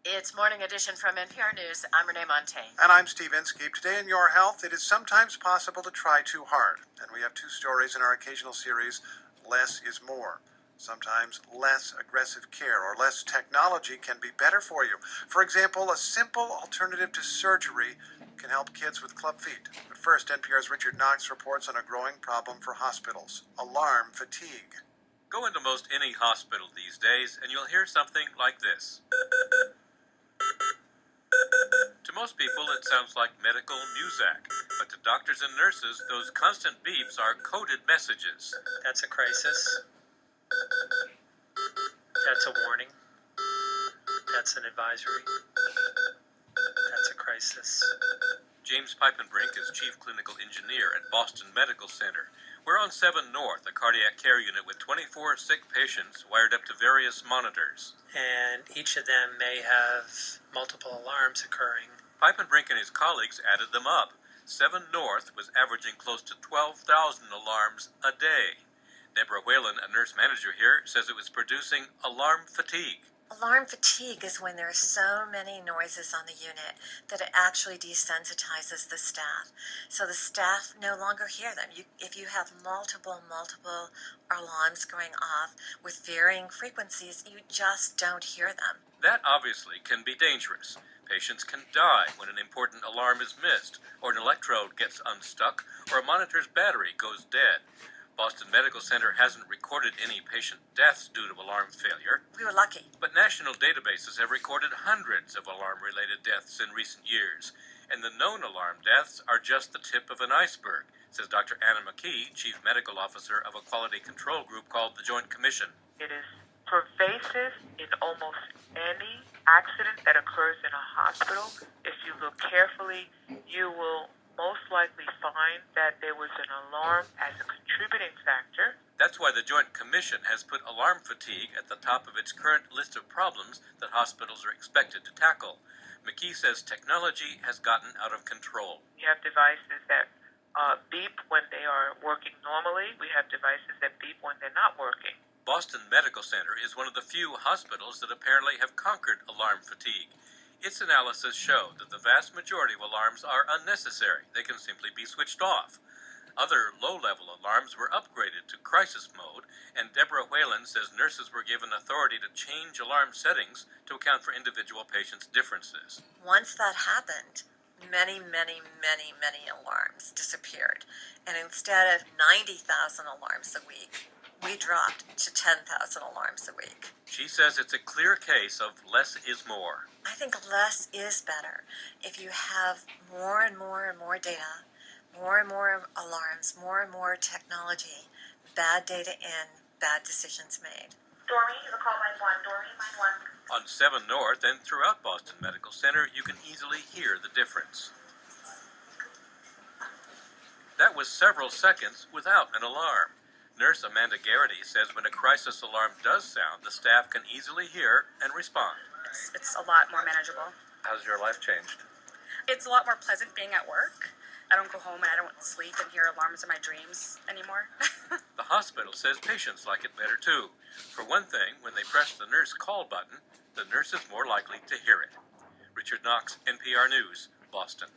It's Morning Edition from NPR News. I'm Renee Montaigne. And I'm Steve Inskeep. Today in Your Health, it is sometimes possible to try too hard. And we have two stories in our occasional series, Less is More. Sometimes less aggressive care or less technology can be better for you. For example, a simple alternative to surgery can help kids with club feet. But first, NPR's Richard Knox reports on a growing problem for hospitals, alarm fatigue. Go into most any hospital these days and you'll hear something like this. To most people, it sounds like medical muzak, but to doctors and nurses, those constant beeps are coded messages. That's a crisis. That's a warning. That's an advisory. That's a crisis. James Pipenbrink is Chief Clinical Engineer at Boston Medical Center. We're on 7 North, a cardiac care unit with 24 sick patients wired up to various monitors. And each of them may have multiple alarms occurring. Pipenbrink and his colleagues added them up. 7 North was averaging close to 12,000 alarms a day. Deborah Whalen, a nurse manager here, says it was producing alarm fatigue. Alarm fatigue is when there are so many noises on the unit that it actually desensitizes the staff. So the staff no longer hear them. If you have multiple alarms going off with varying frequencies, you just don't hear them. That obviously can be dangerous. Patients can die when an important alarm is missed, or an electrode gets unstuck, or a monitor's battery goes dead. Boston Medical Center hasn't recorded any patient deaths due to alarm failure. We were lucky. But national databases have recorded hundreds of alarm-related deaths in recent years. And the known alarm deaths are just the tip of an iceberg, says Dr. Anna McKee, Chief Medical Officer of a quality control group called the Joint Commission. It is pervasive in almost any accident that occurs in a hospital. If you look carefully, you will most likely find that there was an alarm as a contributing factor. That's why the Joint Commission has put alarm fatigue at the top of its current list of problems that hospitals are expected to tackle. McKee says technology has gotten out of control. We have devices that beep when they are working normally. We have devices that beep when they're not working. Boston Medical Center is one of the few hospitals that apparently have conquered alarm fatigue. Its analysis showed that the vast majority of alarms are unnecessary. They can simply be switched off. Other low-level alarms were upgraded to crisis mode, and Deborah Whalen says nurses were given authority to change alarm settings to account for individual patients' differences. Once that happened, many alarms disappeared. And instead of 90,000 alarms a week, we dropped to 10,000 alarms a week. She says it's a clear case of less is more. I think less is better. If you have more and more data, more and more alarms, more and more technology, bad data in, bad decisions made. Doreen, the call line 1. Doreen, line 1. On 7 North and throughout Boston Medical Center, you can easily hear the difference. That was several seconds without an alarm. Nurse Amanda Garrity says when a crisis alarm does sound, the staff can easily hear and respond. It's a lot more manageable. How's your life changed? It's a lot more pleasant being at work. I don't go home and I don't sleep and hear alarms in my dreams anymore. The hospital says patients like it better too. For one thing, when they press the nurse call button, the nurse is more likely to hear it. Richard Knox, NPR News, Boston.